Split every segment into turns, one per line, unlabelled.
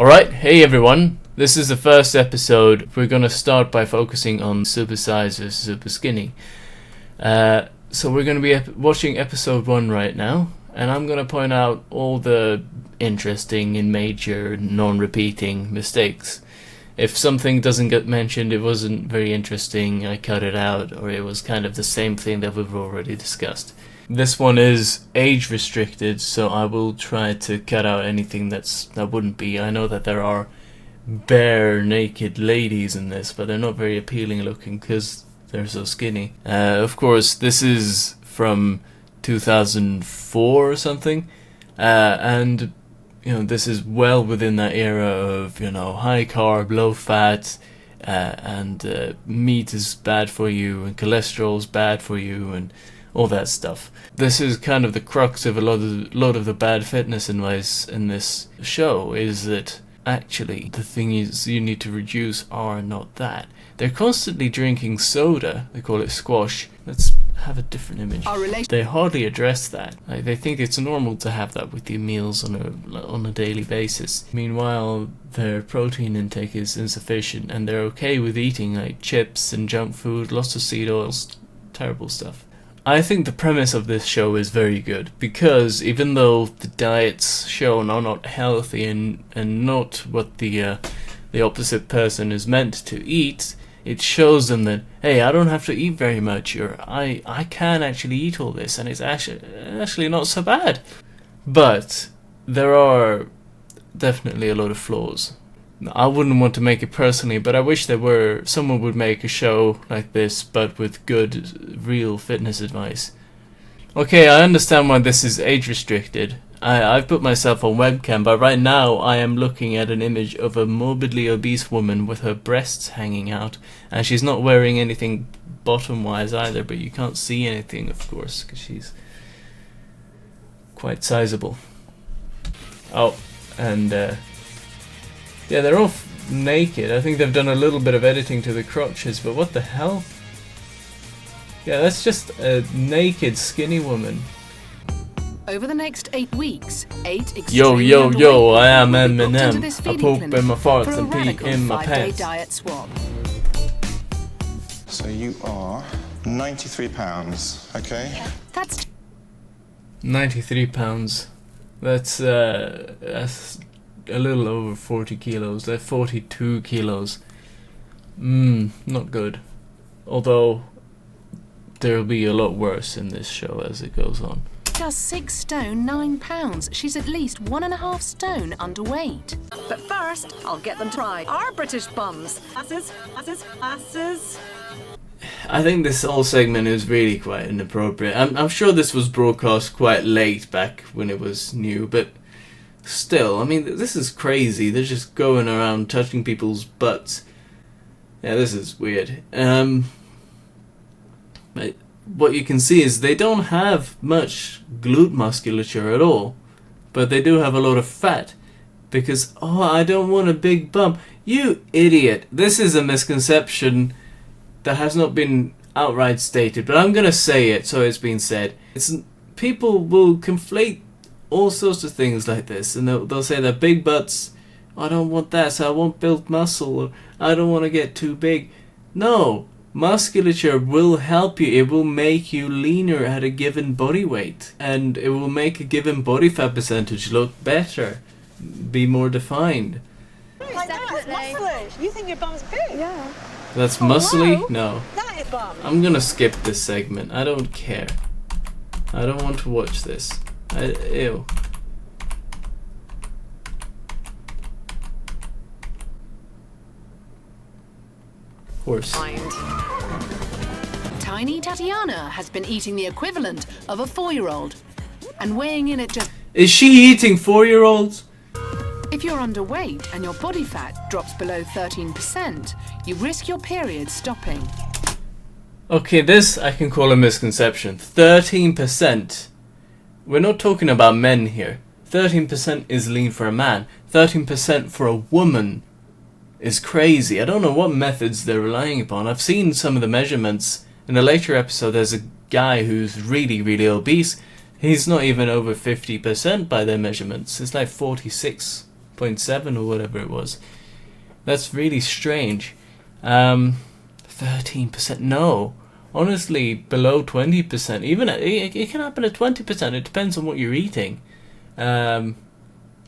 Alright, hey everyone, this is the first episode. We're going to start by focusing on Supersize versus Superskinny. So we're going to be watching episode 1 right now, and I'm going to point out all the interesting and major non-repeating mistakes. If something doesn't get mentioned, it wasn't very interesting, I cut it out, or it was kind of the same thing that we've already discussed. This one is age restricted, so I will try to cut out anything that wouldn't be. I know that there are bare naked ladies in this, but they're not very appealing looking because they're so skinny. Of course, this is from 2004 or something, and this is well within that era of high carb, low fat, and meat is bad for you, and cholesterol is bad for you, and all that stuff. This is kind of the crux of a lot of the bad fitness advice in this show, is that actually the thing is you need to reduce are not that. They're constantly drinking soda, they call it squash. Let's have a different image. They hardly address that. Like, they think it's normal to have that with your meals on a daily basis. Meanwhile, their protein intake is insufficient, and they're okay with eating like chips and junk food, lots of seed oils, terrible stuff. I think the premise of this show is very good, because even though the diets shown are not healthy and not what the opposite person is meant to eat, it shows them that, hey, I don't have to eat very much, or I can actually eat all this, and it's actually not so bad. But there are definitely a lot of flaws. I wouldn't want to make it personally, but I wish someone would make a show like this, but with good, real fitness advice. Okay, I understand why this is age restricted. I've put myself on webcam, but right now I am looking at an image of a morbidly obese woman with her breasts hanging out, and she's not wearing anything bottom-wise either, but you can't see anything, of course, because she's quite sizable. Oh, and yeah, they're all naked. I think they've done a little bit of editing to the crotches, but what the hell? Yeah, that's just a naked, skinny woman.
Over the next 8 weeks, 8
extremely Yo, I am Eminem. I poop in my farts and pee in my pants.
Diet swap.
So you are 93 pounds, okay?
That's
93 pounds. That's a little over 40 kilos. They're 42 kilos. Not good. Although there'll be a lot worse in this show as it goes on.
Just 6 stone 9 pounds. She's at least 1.5 stone underweight. But first, I'll get them to try our British bums. Asses.
I think this whole segment is really quite inappropriate. I'm sure this was broadcast quite late back when it was new, but still, I mean, this is crazy. They're just going around touching people's butts. Yeah, this is weird. What you can see is they don't have much glute musculature at all, but they do have a lot of fat. Because, I don't want a big bum. You idiot. This is a misconception that has not been outright stated, but I'm gonna say it so it's been said. People will conflate all sorts of things like this, and they'll say that big butts, I don't want that, so I won't build muscle, or I don't want to get too big. No, musculature will help you. It will make you leaner at a given body weight, and it will make a given body fat percentage look better, be more defined.
Like that, it's muscly. You think your bum's big? Yeah.
That's muscly? No.
That is bum.
I'm gonna skip this segment. I don't care. I don't want to watch this. Ew. Horse.
Tiny Tatiana has been eating the equivalent of a 4-year-old and weighing in at just...
Is she eating 4-year-olds?
If you're underweight and your body fat drops below 13%, you risk your period stopping.
Okay, this I can call a misconception. 13%. We're not talking about men here. 13% is lean for a man. 13% for a woman is crazy. I don't know what methods they're relying upon. I've seen some of the measurements. In a later episode, there's a guy who's really, really obese. He's not even over 50% by their measurements. It's like 46, 13.7 or whatever it was. That's really strange. 13%, no. Honestly, below 20%. Even it can happen at 20%. It depends on what you're eating, and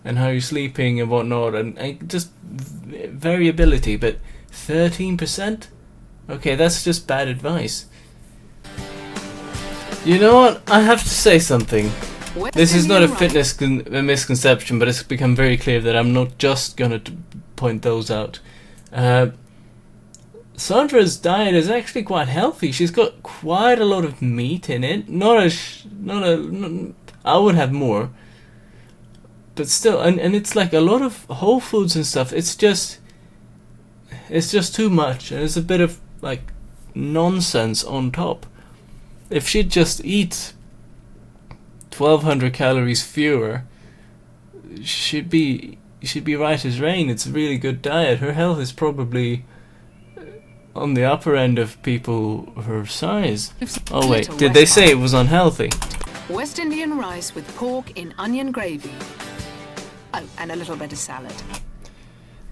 how you're sleeping and whatnot, and just variability. But 13%? Okay, that's just bad advice. You know what? I have to say something. This is not a fitness misconception, but it's become very clear that I'm not just gonna point those out. Sandra's diet is actually quite healthy. She's got quite a lot of meat in it. I would have more, but still, and it's like a lot of whole foods and stuff. It's just too much, and it's a bit of like nonsense on top. If she'd just eat 1,200 calories fewer, she'd be right as rain. It's a really good diet. Her health is probably on the upper end of people her size. Oh wait, did they say it was unhealthy?
West Indian rice with pork in onion gravy. Oh, and a little bit of salad.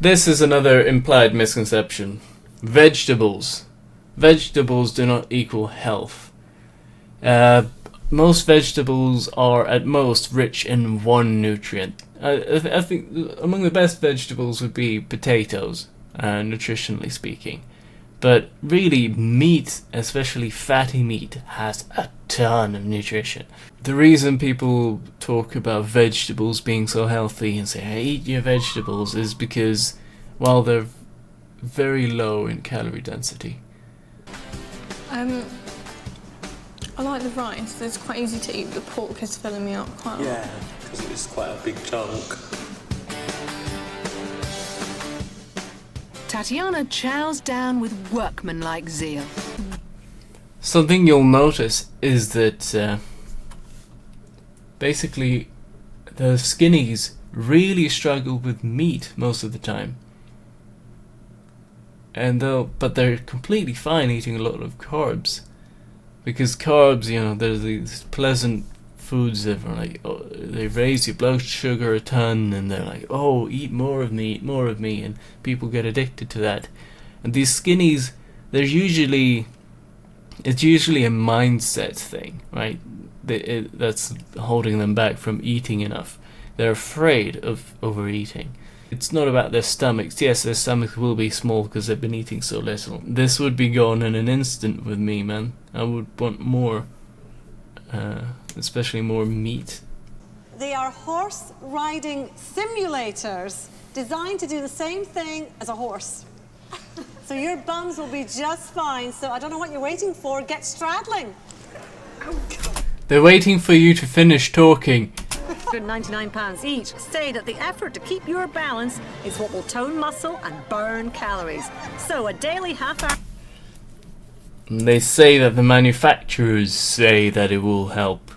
This is another implied misconception. Vegetables. Vegetables do not equal health. Most vegetables are at most rich in one nutrient. I think among the best vegetables would be potatoes, nutritionally speaking. But really, meat, especially fatty meat, has a ton of nutrition. The reason people talk about vegetables being so healthy and say, hey, eat your vegetables, is because, well, they're very low in calorie density.
I like the rice. It's quite easy to eat. The pork is filling me up quite a lot.
Yeah, because it's quite a big chunk.
Tatiana chows down with workmanlike zeal.
Something you'll notice is that basically the skinnies really struggle with meat most of the time. But they're completely fine eating a lot of carbs. Because carbs, there's these pleasant foods that are like, oh, they raise your blood sugar a ton, and they're like, oh, eat more of me, and people get addicted to that. And these skinnies, it's usually a mindset thing, right? That's holding them back from eating enough. They're afraid of overeating. It's not about their stomachs. Yes, their stomachs will be small because they've been eating so little. This would be gone in an instant with me, man. I would want more, especially more meat.
They are horse riding simulators designed to do the same thing as a horse. So your bums will be just fine. So I don't know what you're waiting for. Get straddling.
They're waiting for you to finish talking.
£99 each. Say that the effort to keep your balance is what will tone muscle and burn calories. So a daily half-hour.
They say that the manufacturers say that it will help.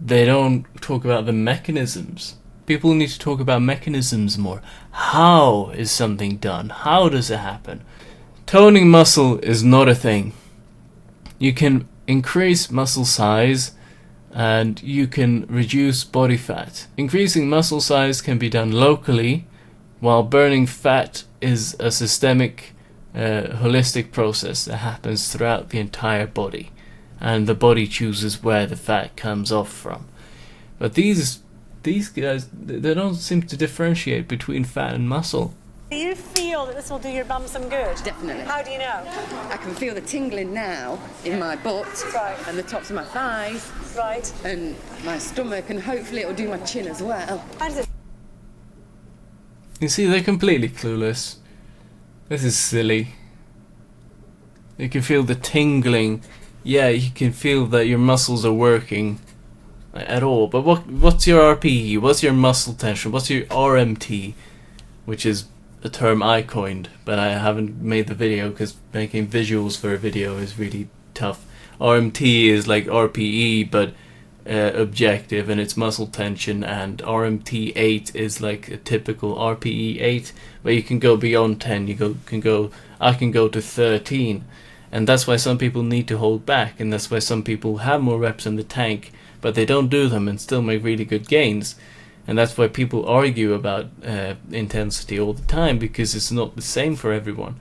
They don't talk about the mechanisms. People need to talk about mechanisms more. How is something done? How does it happen? Toning muscle is not a thing. You can increase muscle size and you can reduce body fat. Increasing muscle size can be done locally, while burning fat is a systemic, holistic process that happens throughout the entire body, and the body chooses where the fat comes off from. But these guys, they don't seem to differentiate between fat and muscle.
Do you feel that this will do your bum some good?
Definitely.
How do you know?
I can feel the tingling now in my butt
Right.
and the tops of my thighs
Right.
and my stomach, and hopefully it'll do my chin as well.
How does it?
You see, they're completely clueless. This is silly. You can feel the tingling. Yeah, you can feel that your muscles are working at all. But what's your RPE? What's your muscle tension? What's your RMT? Which is a term I coined, but I haven't made the video because making visuals for a video is really tough. RMT is like RPE, but objective, and it's muscle tension, and RMT 8 is like a typical RPE 8, but you can go beyond 10. I can go to 13, and that's why some people need to hold back, and that's why some people have more reps in the tank, but they don't do them and still make really good gains. And that's why people argue about intensity all the time, because it's not the same for everyone.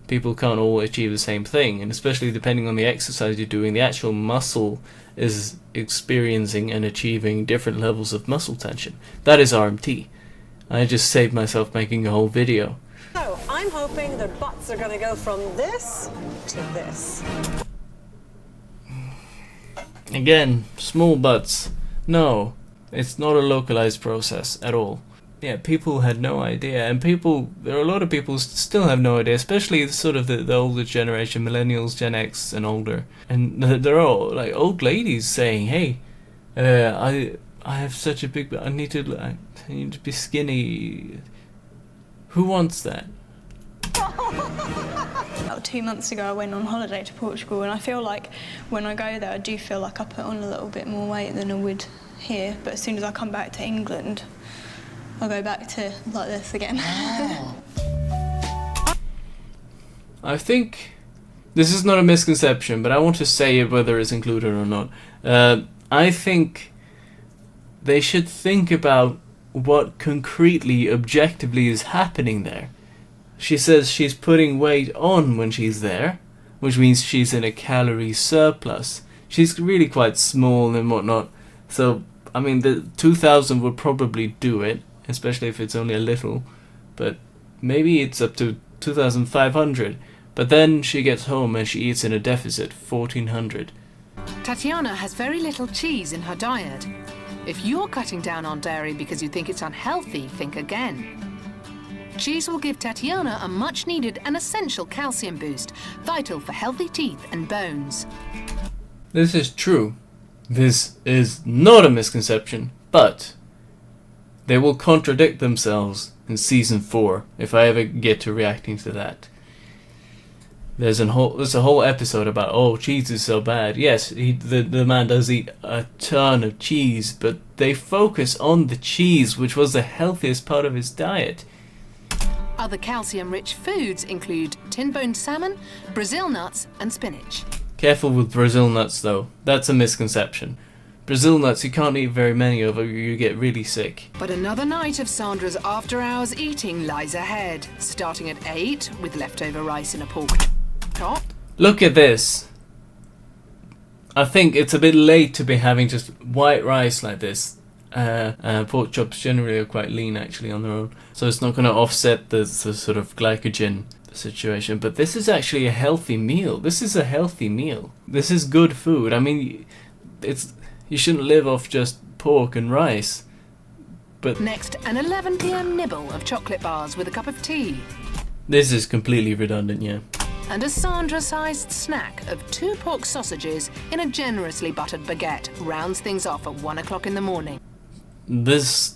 People can't all achieve the same thing, and especially depending on the exercise you're doing, the actual muscle is experiencing and achieving different levels of muscle tension. That is RMT. I just saved myself making a whole video.
So I'm hoping their butts are going to go from this to this.
Again, small butts. No, it's not a localized process at all. Yeah, people had no idea, and there are a lot of people still have no idea, especially sort of the older generation, millennials, Gen X and older. And they're all like old ladies saying, hey, I have such a big butt, I need to be skinny. Who wants that?
About 2 months ago I went on holiday to Portugal, and I feel like when I go there I do feel like I put on a little bit more weight than I would here, but as soon as I come back to England I'll go back to like this again.
I think this is not a misconception, but I want to say it whether it's included or not. I think they should think about what concretely, objectively is happening there. She says she's putting weight on when she's there, which means she's in a calorie surplus. She's really quite small and whatnot, so I mean the 2000 would probably do it, especially if it's only a little, but maybe it's up to 2,500. But then she gets home and she eats in a deficit, 1,400.
Tatiana has very little cheese in her diet. If you're cutting down on dairy because you think it's unhealthy, think again. Cheese will give Tatiana a much-needed and essential calcium boost, vital for healthy teeth and bones.
This is true. This is not a misconception, but they will contradict themselves in season 4 if I ever get to reacting to that. There's a whole episode about, oh, cheese is so bad. Yes, the man does eat a ton of cheese, but they focus on the cheese, which was the healthiest part of his diet.
Other calcium-rich foods include tin-boned salmon, Brazil nuts and spinach.
Careful with Brazil nuts though, that's a misconception. Brazil nuts, you can't eat very many of, or you get really sick.
But another night of Sandra's after-hours eating lies ahead, starting at 8 with leftover rice in a pork chop.
Look at this. I think it's a bit late to be having just white rice like this. Pork chops generally are quite lean actually on their own, so it's not going to offset the sort of glycogen situation. But this is actually a healthy meal. This is a healthy meal. This is good food. I mean, you shouldn't live off just pork and rice. But
next, an 11 p.m. nibble of chocolate bars with a cup of tea.
This is completely redundant, yeah.
And a Sandra-sized snack of 2 pork sausages in a generously buttered baguette rounds things off at 1 o'clock in the morning.
The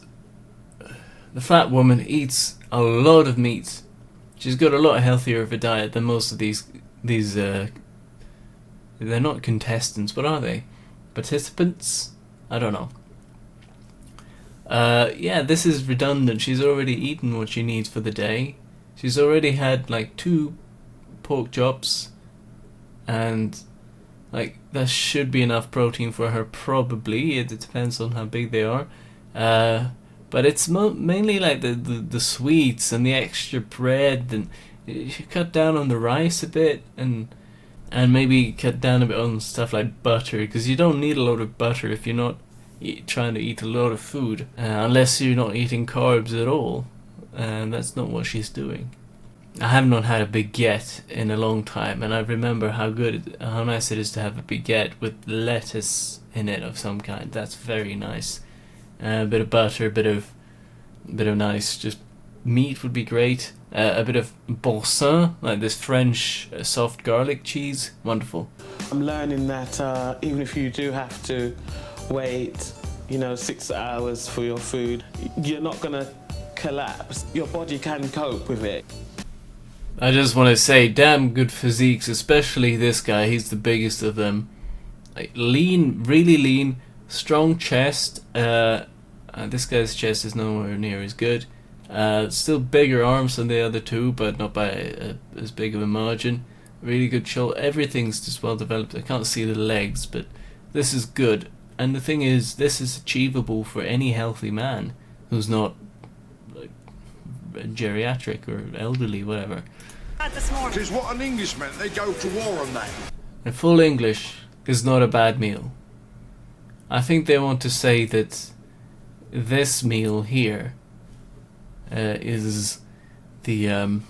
fat woman eats a lot of meat. She's got a lot healthier of a diet than most of these they're not contestants, but are they? Participants? I don't know. Yeah, this is redundant. She's already eaten what she needs for the day. She's already had like 2 pork chops, and like that should be enough protein for her, probably. It depends on how big they are. But it's mainly like the sweets and the extra bread, and you cut down on the rice a bit, and maybe cut down a bit on stuff like butter, because you don't need a lot of butter if you're not trying to eat a lot of food, unless you're not eating carbs at all, and that's not what she's doing. I have not had a baguette in a long time, and I remember how nice it is to have a baguette with lettuce in it of some kind. That's very nice. A bit of butter, a bit of nice just meat would be great. A bit of boursin, like this French soft garlic cheese, wonderful.
I'm learning that even if you do have to wait, 6 hours for your food, you're not gonna collapse. Your body can cope with it.
I just want to say, damn good physiques, especially this guy. He's the biggest of them. Like lean, really lean, strong chest. This guy's chest is nowhere near as good. Still bigger arms than the other 2, but not by as big of a margin. Really good shoulder. Everything's just well developed. I can't see the legs, but this is good. And the thing is, this is achievable for any healthy man. who's not like geriatric or elderly, whatever.
Tis what an Englishman, they go to war on that.
And full English is not a bad meal. I think they want to say that this meal here is the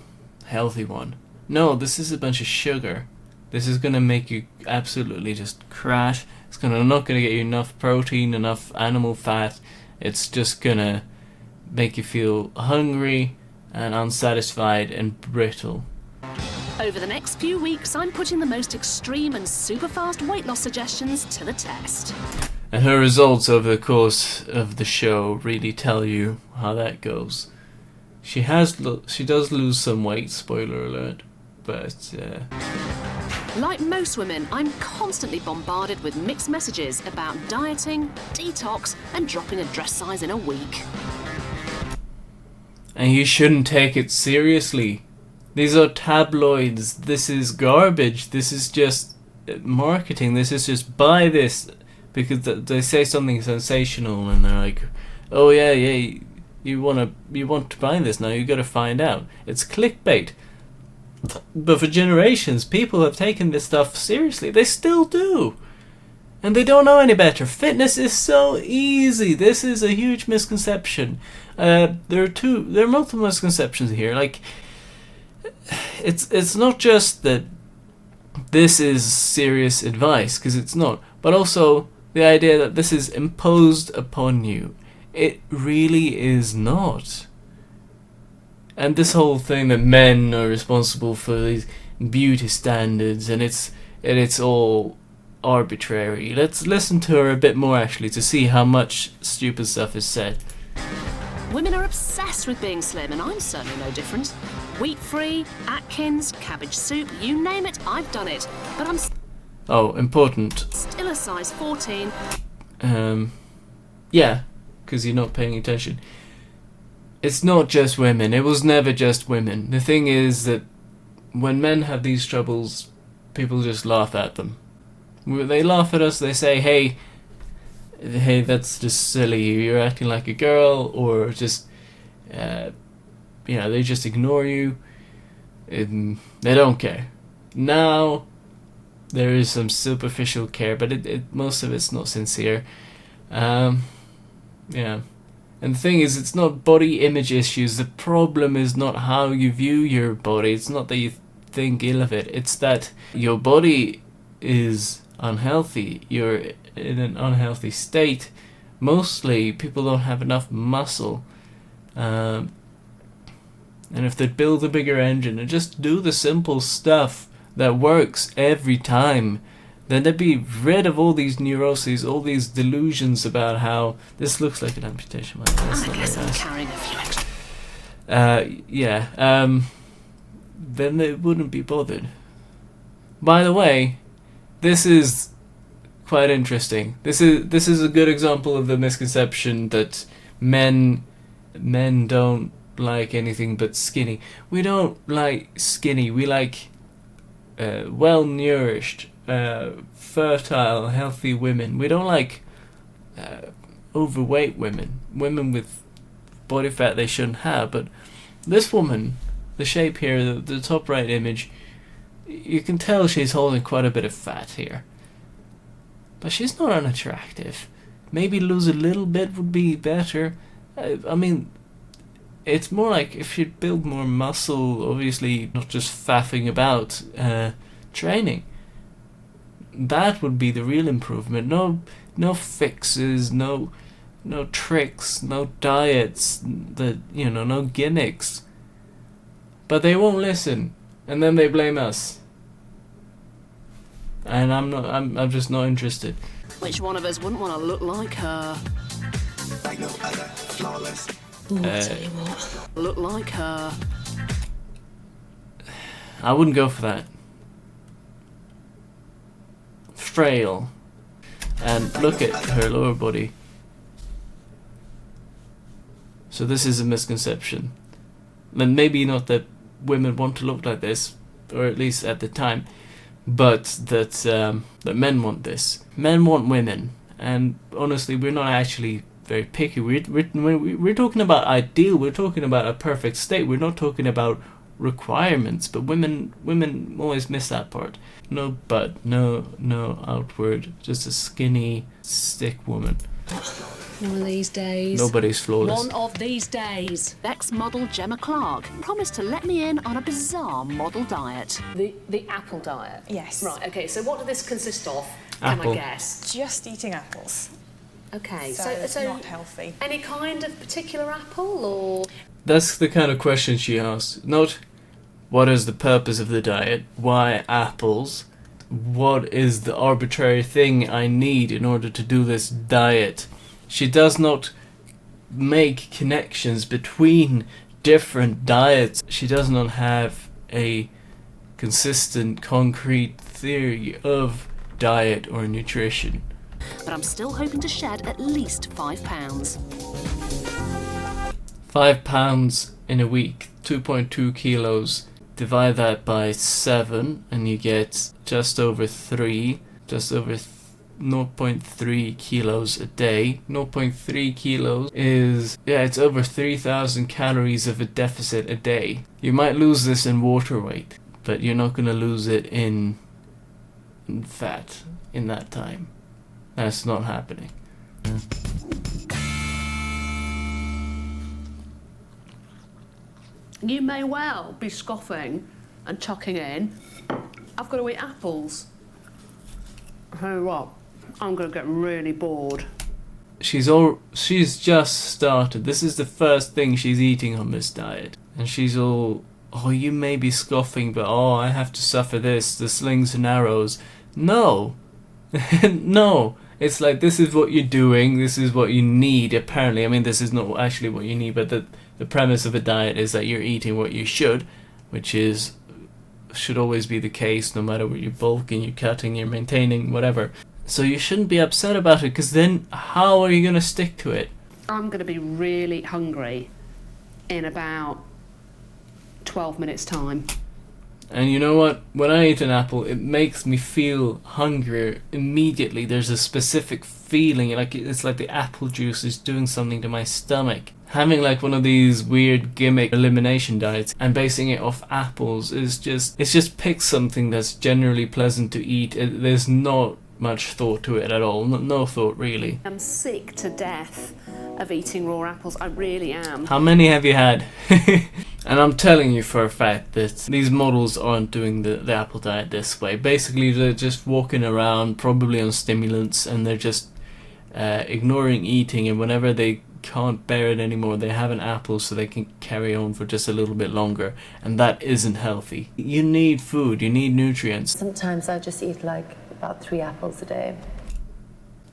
healthy one. No, this is a bunch of sugar. This is gonna make you absolutely just crash. It's not gonna get you enough protein, enough animal fat. It's just gonna make you feel hungry and unsatisfied and brittle.
Over the next few weeks, I'm putting the most extreme and super fast weight loss suggestions to the test.
And her results over the course of the show really tell you how that goes. She does lose some weight, spoiler alert, but
Like most women, I'm constantly bombarded with mixed messages about dieting, detox, and dropping a dress size in a week.
And you shouldn't take it seriously. These are tabloids. This is garbage. This is just marketing. This is just buy this because they say something sensational and they're like, oh yeah, you want to buy this now. You got to find out. It's clickbait. But for generations, people have taken this stuff seriously. They still do. And they don't know any better. Fitness is so easy. This is a huge misconception. There are multiple misconceptions here. Like, it's not just that this is serious advice, because it's not, but also the idea that this is imposed upon you. It really is not. And this whole thing that men are responsible for these beauty standards and it's all arbitrary. Let's listen to her a bit more actually to see how much stupid stuff is said.
Women are obsessed with being slim, and I'm certainly no different. Wheat-free, Atkins, cabbage soup, you name it, I've done it. But I'm
Oh, important.
still a size 14.
Yeah, because you're not paying attention. It's not just women. It was never just women. The thing is that when men have these troubles, people just laugh at them. They laugh at us, they say, hey, that's just silly, you're acting like a girl, or just, they just ignore you. They don't care. Now, there is some superficial care, but most of it's not sincere. Yeah. And the thing is, it's not body image issues. The problem is not how you view your body. It's not that you think ill of it. It's that your body is unhealthy. You're in an unhealthy state. Mostly, people don't have enough muscle. And if they build a bigger engine and just do the simple stuff that works every time, then they'd be rid of all these neuroses, all these delusions about how this looks like an amputation.
I guess I'm carrying a few extra.
Then they wouldn't be bothered. By the way, this is quite interesting. This is a good example of the misconception that men don't like anything but skinny. We don't like skinny. We like well-nourished, fertile, healthy women. We don't like overweight women with body fat they shouldn't have. But this woman, the shape here, the top right image, you can tell she's holding quite a bit of fat here. But she's not unattractive. Maybe lose a little bit would be better. I mean, it's more like if she'd build more muscle, obviously not just faffing about, training. That would be the real improvement. No fixes, no tricks, no diets, no gimmicks. But they won't listen, and then they blame us. And I'm just not interested.
Which one of us wouldn't want to look like her?
Like no other, flawless.
Ooh, I'll tell you what. Look like her.
I wouldn't go for that. Frail. And look at her lower body. So this is a misconception. And maybe not that women want to look like this, or at least at the time, but that men want this. Men want women, and honestly, we're not actually very picky. We're talking about ideal. We're talking about a perfect state. We're not talking about requirements. But women always miss that part. No butt, no outward, just a skinny stick woman.
One of these days.
Nobody's flawless.
One of these days. Ex-model Gemma Clark promised to let me in on a bizarre model diet. The apple diet?
Yes.
Right, okay, so what does this consist of,
Apple.
can I guess?
Just eating apples.
Okay,
So it's not healthy.
Any kind of particular apple, or...?
That's the kind of question she asked. Not, what is the purpose of the diet? Why apples? What is the arbitrary thing I need in order to do this diet? She does not make connections between different diets. She does not have a consistent, concrete theory of diet or nutrition.
But I'm still hoping to shed at least 5 pounds.
5 pounds in a week, 2.2 kilos. Divide that by 7 and you get just over 0.3 kilos a day. 0.3 kilos is, it's over 3,000 calories of a deficit a day. You might lose this in water weight, but you're not going to lose it in fat in that time. That's not happening.
You may well be scoffing and chucking in, I've got to eat apples. I tell you what, I'm going to get really bored.
She's just started. This is the first thing she's eating on this diet. And she's all, oh, you may be scoffing, but I have to suffer this, the slings and arrows. No. No. It's like, this is what you're doing, this is what you need, apparently. I mean, this is not actually what you need, but the premise of a diet is that you're eating what you should, which should always be the case, no matter what you're bulking, you're cutting, you're maintaining, whatever. So you shouldn't be upset about it, because then how are you going to stick to it?
I'm going to be really hungry in about 12 minutes' time.
And you know what? When I eat an apple, it makes me feel hungrier immediately. There's a specific feeling, like it's like the apple juice is doing something to my stomach. Having like one of these weird gimmick elimination diets and basing it off apples is just pick something that's generally pleasant to eat. There's not much thought to it at all. No thought, really.
I'm sick to death of eating raw apples. I really am.
How many have you had? And I'm telling you for a fact that these models aren't doing the apple diet this way. Basically, they're just walking around, probably on stimulants, and they're just ignoring eating, and whenever they can't bear it anymore, they have an apple so they can carry on for just a little bit longer, and that isn't healthy. You need food, you need nutrients.
Sometimes I just eat like about 3 apples a day.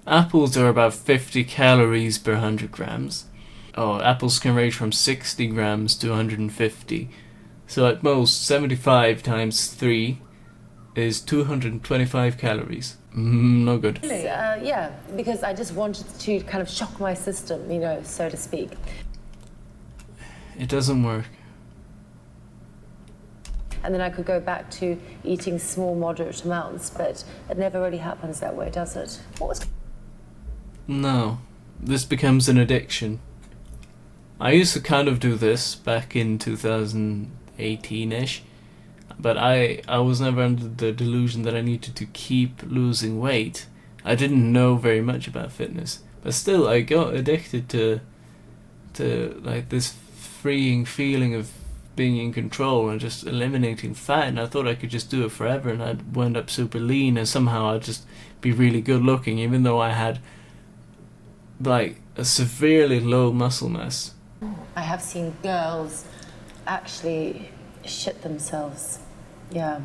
Apples are about 50 calories per 100 grams. Apples can range from 60 grams to 150. So at most, 75 times 3 is 225 calories. No good.
Yeah, because I just wanted to kind of shock my system, so to speak.
It doesn't work.
And then I could go back to eating small, moderate amounts, but it never really happens that way, does it?
No. This becomes an addiction. I used to kind of do this back in 2018-ish, but I was never under the delusion that I needed to keep losing weight. I didn't know very much about fitness, but still I got addicted to like this freeing feeling of being in control and just eliminating fat, and I thought I could just do it forever and I'd wind up super lean and somehow I'd just be really good looking, even though I had like a severely low muscle mass.
I have seen girls actually shit themselves. Yeah.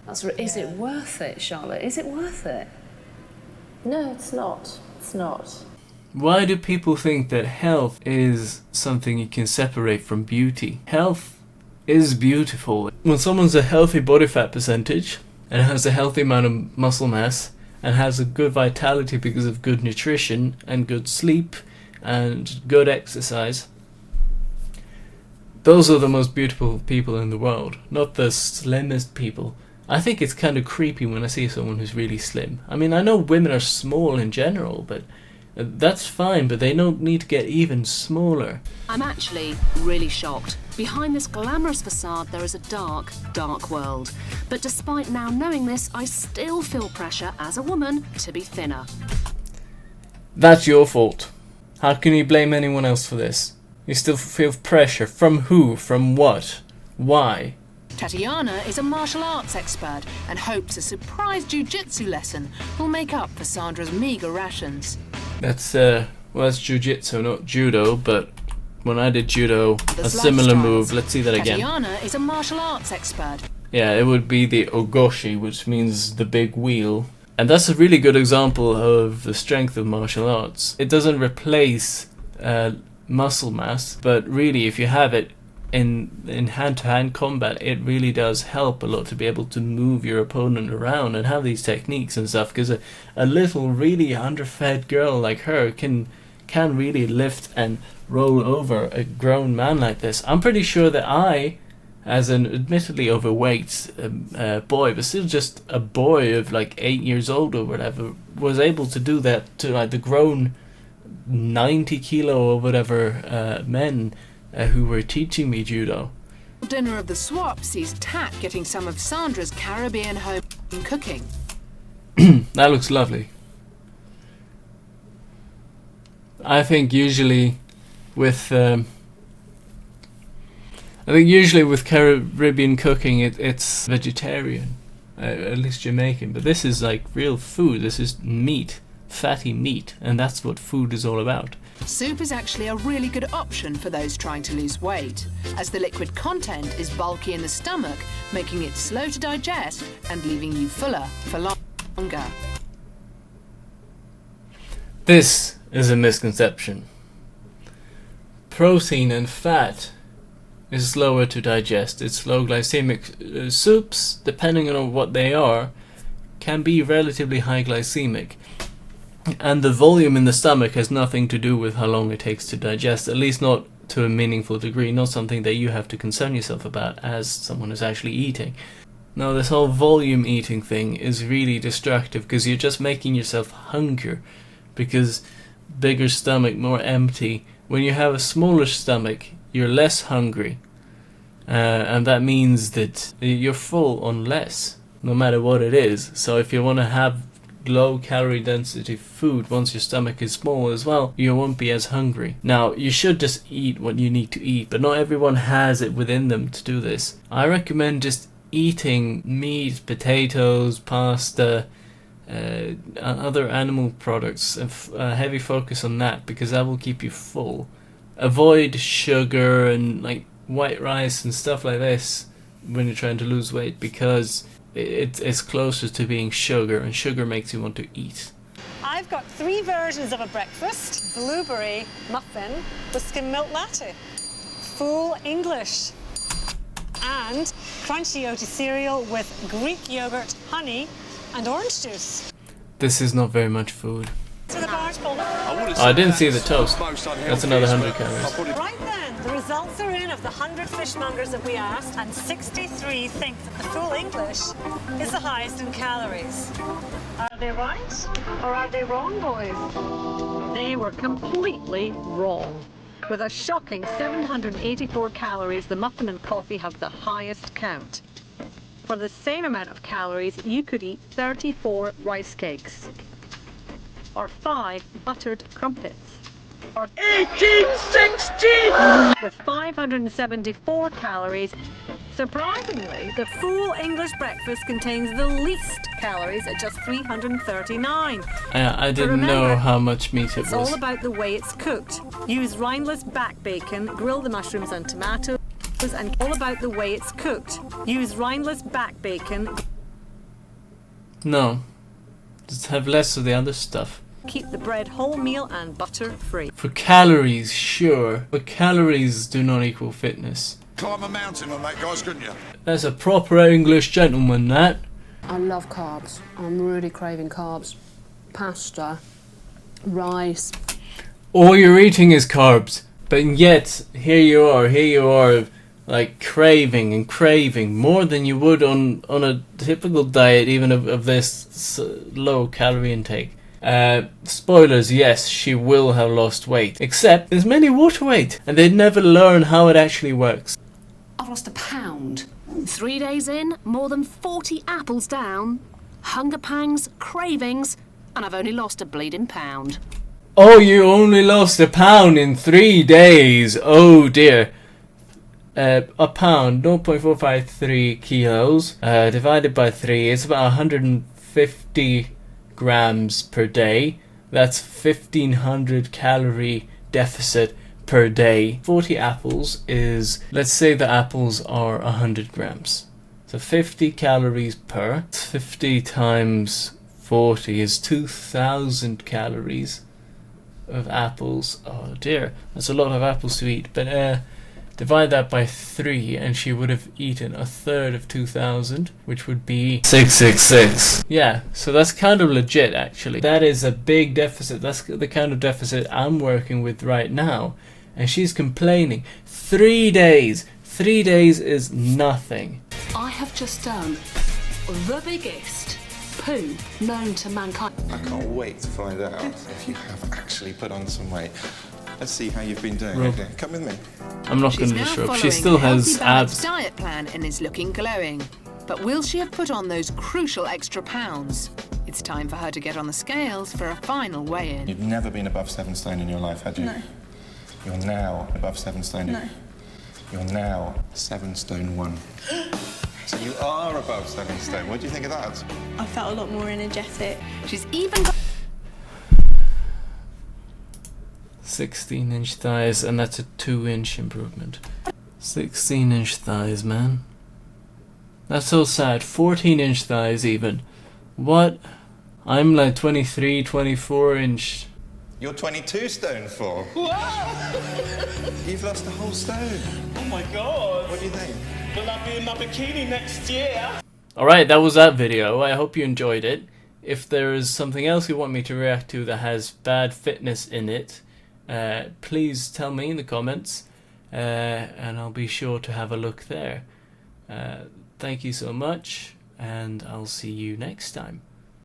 Is it worth it, Charlotte? Is it worth it?
No, it's not. It's not.
Why do people think that health is something you can separate from beauty? Health is beautiful. When someone's a healthy body fat percentage and has a healthy amount of muscle mass and has a good vitality because of good nutrition and good sleep and good exercise, those are the most beautiful people in the world, not the slimmest people. I think it's kind of creepy when I see someone who's really slim. I mean, I know women are small in general, but That's fine, but they don't need to get even smaller.
I'm actually really shocked. Behind this glamorous facade, there is a dark, dark world. But despite now knowing this, I still feel pressure as a woman to be thinner.
That's your fault. How can you blame anyone else for this? You still feel pressure. From who? From what? Why?
Tatiana is a martial arts expert and hopes a surprise jiu-jitsu lesson will make up for Sandra's meagre rations.
That's jiu-jitsu, not judo, but when I did judo, a
There's
similar
lifestyles.
move. Let's see that again.
Tatiana is a martial arts expert.
Yeah, it would be the ogoshi, which means the big wheel. And that's a really good example of the strength of martial arts. It doesn't replace muscle mass, but really if you have it in hand-to-hand combat, it really does help a lot to be able to move your opponent around and have these techniques and stuff, because a little really underfed girl like her can really lift and roll over a grown man like this. I'm pretty sure that I, as an admittedly overweight boy, but still just a boy of like 8 years old or whatever, was able to do that to like the grown 90 kilo or whatever men who were teaching me judo.
Dinner of the swap sees Tat getting some of Sandra's Caribbean home cooking.
That looks lovely. I think usually with Caribbean cooking it's vegetarian, at least Jamaican, but this is like real food. This is meat, fatty meat, and that's what food is all about.
Soup is actually a really good option for those trying to lose weight, as the liquid content is bulky in the stomach, making it slow to digest and leaving you fuller for longer.
This is a misconception. Protein and fat is slower to digest. It's low glycemic. Soups, depending on what they are, can be relatively high glycemic. And the volume in the stomach has nothing to do with how long it takes to digest, at least not to a meaningful degree, not something that you have to concern yourself about as someone who's actually eating. Now, this whole volume eating thing is really destructive, because you're just making yourself hungrier, because bigger stomach, more empty. When you have a smaller stomach, you're less hungry, and that means that you're full on less, no matter what it is. So if you want to have low calorie density food once your stomach is small as well, you won't be as hungry. Now, you should just eat what you need to eat, but not everyone has it within them to do this. I recommend just eating meat, potatoes, pasta, other animal products, a heavy focus on that, because that will keep you full. Avoid sugar and like white rice and stuff like this when you're trying to lose weight, because it's closer to being sugar, and sugar makes you want to eat.
I've got 3 versions of a breakfast: blueberry muffin with skim milk latte, full English, and crunchy oaty cereal with Greek yogurt, honey, and orange juice.
This is not very much food.
To the barge bowl.
I didn't see the toast. That's another 100 calories.
Right then, the results are in of the 100 fishmongers that we asked, and 63 think that the full English is the highest in calories. Are they right or are they wrong, boys?
They were completely wrong. With a shocking 784 calories, the muffin and coffee have the highest count. For the same amount of calories, you could eat 34 rice cakes, or 5 buttered crumpets, or 1860 with 574 calories. Surprisingly, the full English breakfast contains the least calories at just 339.
I didn't know how much meat it
It's
was.
all about the way it's cooked. Use rineless back bacon, grill the mushrooms and tomatoes, and all about the way it's cooked. Use rineless back bacon.
No. Just have less of the other stuff.
Keep the bread wholemeal and butter free.
For calories, sure, but calories do not equal fitness.
Climb a mountain on that, guys, couldn't you?
That's a proper English gentleman, that.
I love carbs. I'm really craving carbs. Pasta, rice.
All you're eating is carbs, but yet here you are, like craving and craving more than you would on a typical diet, even of this low calorie intake. Spoilers, yes, she will have lost weight. Except there's many water weight, and they never learn how it actually works.
I've lost a pound. 3 days in, more than 40 apples down. Hunger pangs, cravings, and I've only lost a bleeding pound.
Oh, you only lost a pound in 3 days. Oh dear. A pound, 0.453 kilos, divided by 3, it's about 150 grams per day. That's 1,500 calorie deficit per day. 40 apples is, let's say the apples are 100 grams. So 50 calories per. 50 times 40 is 2,000 calories of apples. Oh dear, that's a lot of apples to eat. But divide that by 3 and she would have eaten a third of 2,000, which would be 666. Yeah, so that's kind of legit actually. That is a big deficit. That's the kind of deficit I'm working with right now. And she's complaining. 3 days. 3 days is nothing.
I have just done the biggest poo known to mankind.
I can't wait to find out if you have actually put on some weight. Let's see how you've been doing.
Well,
okay, come with me.
I'm not going to disrupt. She still has abs.
Diet plan and is looking glowing. But will she have put on those crucial extra pounds? It's time for her to get on the scales for a final weigh-in.
You've never been above 7 stone in your life, had you?
No.
You're now above 7 stone.
No.
You're now 7 stone 1. So you are above 7 stone. What do you think of that?
I felt a lot more energetic.
She's even got
16-inch thighs, and that's a 2-inch improvement. 16-inch thighs, man. That's so sad. 14-inch thighs even. What? I'm like 23, 24-inch.
You're 22 stone 4. You've lost a whole stone.
Oh my god.
What do you think?
Will I be in my bikini next year?
Alright, that was that video. I hope you enjoyed it. If there is something else you want me to react to that has bad fitness in it, please tell me in the comments, and I'll be sure to have a look there. Thank you so much, and I'll see you next time.